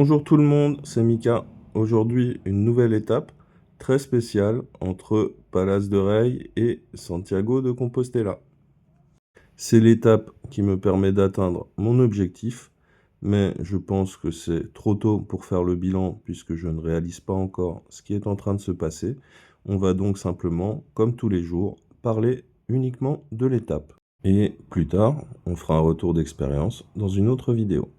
Bonjour tout le monde, c'est Mika. Aujourd'hui, une nouvelle étape très spéciale entre Palas de Rey et Santiago de Compostela. C'est l'étape qui me permet d'atteindre mon objectif, mais je pense que c'est trop tôt pour faire le bilan puisque je ne réalise pas encore ce qui est en train de se passer. On va donc simplement, comme tous les jours, parler uniquement de l'étape. Et plus tard, on fera un retour d'expérience dans une autre vidéo.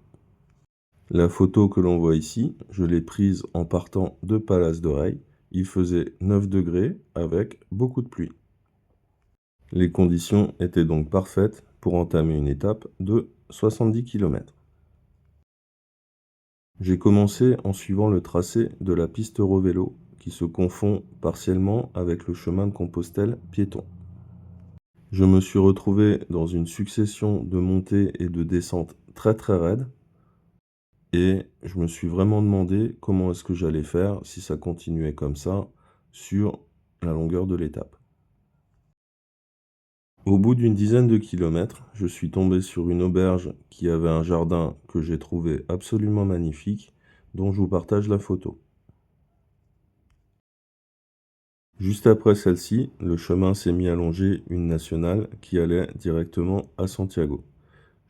La photo que l'on voit ici, je l'ai prise en partant de Palas de Rey. Il faisait 9 degrés avec beaucoup de pluie. Les conditions étaient donc parfaites pour entamer une étape de 70 km. J'ai commencé en suivant le tracé de la piste Eurovélo qui se confond partiellement avec le chemin de Compostelle piéton. Je me suis retrouvé dans une succession de montées et de descentes très raides. Et je me suis vraiment demandé comment est-ce que j'allais faire si ça continuait comme ça sur la longueur de l'étape. Au bout d'une dizaine de kilomètres, je suis tombé sur une auberge qui avait un jardin que j'ai trouvé absolument magnifique, dont je vous partage la photo. Juste après celle-ci, le chemin s'est mis à longer une nationale qui allait directement à Santiago.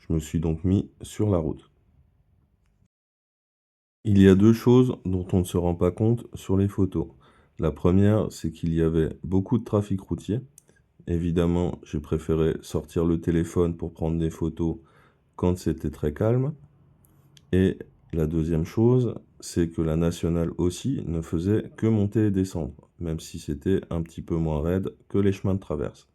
Je me suis donc mis sur la route. Il y a deux choses dont on ne se rend pas compte sur les photos. La première, c'est qu'il y avait beaucoup de trafic routier. Évidemment, j'ai préféré sortir le téléphone pour prendre des photos quand c'était très calme. Et la deuxième chose, c'est que la nationale aussi ne faisait que monter et descendre, même si c'était un petit peu moins raide que les chemins de traverse.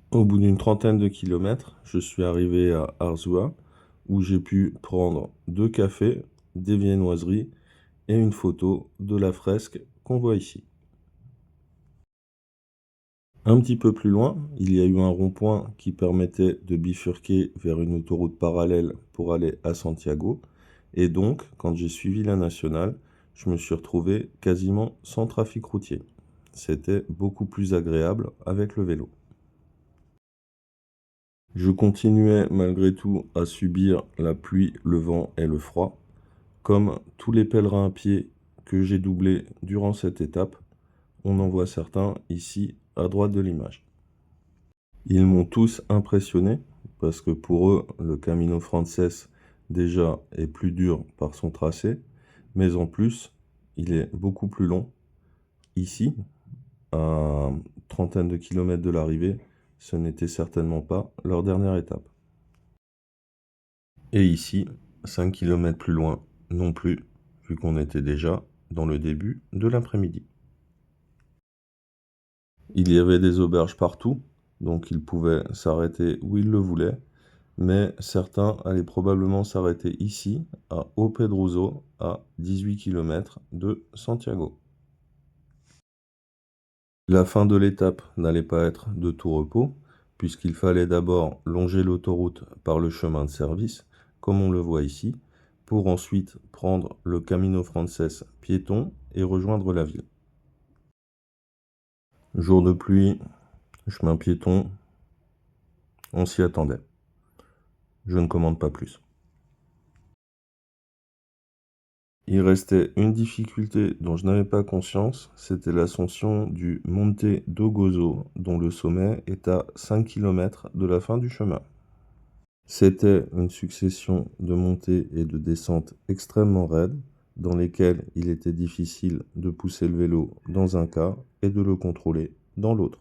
Au bout d'une trentaine de kilomètres, je suis arrivé à Arzua, où j'ai pu prendre 2 cafés, des viennoiseries et une photo de la fresque qu'on voit ici. Un petit peu plus loin, il y a eu un rond-point qui permettait de bifurquer vers une autoroute parallèle pour aller à Santiago. Et donc, quand j'ai suivi la nationale, je me suis retrouvé quasiment sans trafic routier. C'était beaucoup plus agréable avec le vélo. Je continuais malgré tout à subir la pluie, le vent et le froid, comme tous les pèlerins à pied que j'ai doublés durant cette étape. On en voit certains ici à droite de l'image. Ils m'ont tous impressionné parce que pour eux, le Camino Frances déjà est plus dur par son tracé, mais en plus, il est beaucoup plus long. Ici, à une trentaine de kilomètres de l'arrivée, ce n'était certainement pas leur dernière étape. Et ici, 5 kilomètres plus loin non plus, vu qu'on était déjà dans le début de l'après-midi. Il y avait des auberges partout, donc ils pouvaient s'arrêter où ils le voulaient, mais certains allaient probablement s'arrêter ici, à Opedruzo, à 18 km de Santiago. La fin de l'étape n'allait pas être de tout repos, puisqu'il fallait d'abord longer l'autoroute par le chemin de service, comme on le voit ici, pour ensuite prendre le Camino Frances piéton et rejoindre la ville. Jour de pluie, chemin piéton, on s'y attendait. Je ne commande pas plus. Il restait une difficulté dont je n'avais pas conscience, c'était l'ascension du Monte do Gozo, dont le sommet est à 5 km de la fin du chemin. C'était une succession de montées et de descentes extrêmement raides, dans lesquelles il était difficile de pousser le vélo dans un cas et de le contrôler dans l'autre.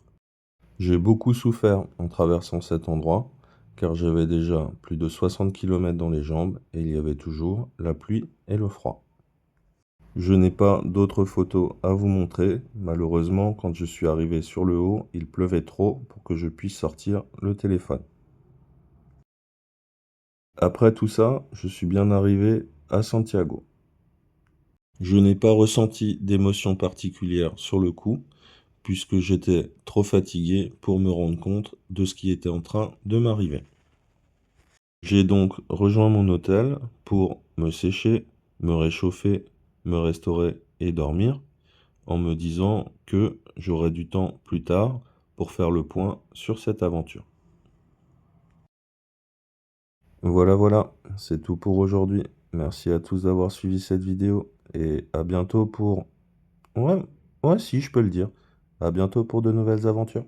J'ai beaucoup souffert en traversant cet endroit, car j'avais déjà plus de 60 km dans les jambes et il y avait toujours la pluie et le froid. Je n'ai pas d'autres photos à vous montrer. Malheureusement, quand je suis arrivé sur le haut, il pleuvait trop pour que je puisse sortir le téléphone. Après tout ça, je suis bien arrivé à Santiago. Je n'ai pas ressenti d'émotion particulière sur le coup, puisque j'étais trop fatigué pour me rendre compte de ce qui était en train de m'arriver. J'ai donc rejoint mon hôtel pour me sécher, me réchauffer, me restaurer et dormir, en me disant que j'aurai du temps plus tard pour faire le point sur cette aventure. Voilà, voilà, c'est tout pour aujourd'hui. Merci à tous d'avoir suivi cette vidéo et à bientôt pour... Ouais, ouais, si, je peux le dire. À bientôt pour de nouvelles aventures.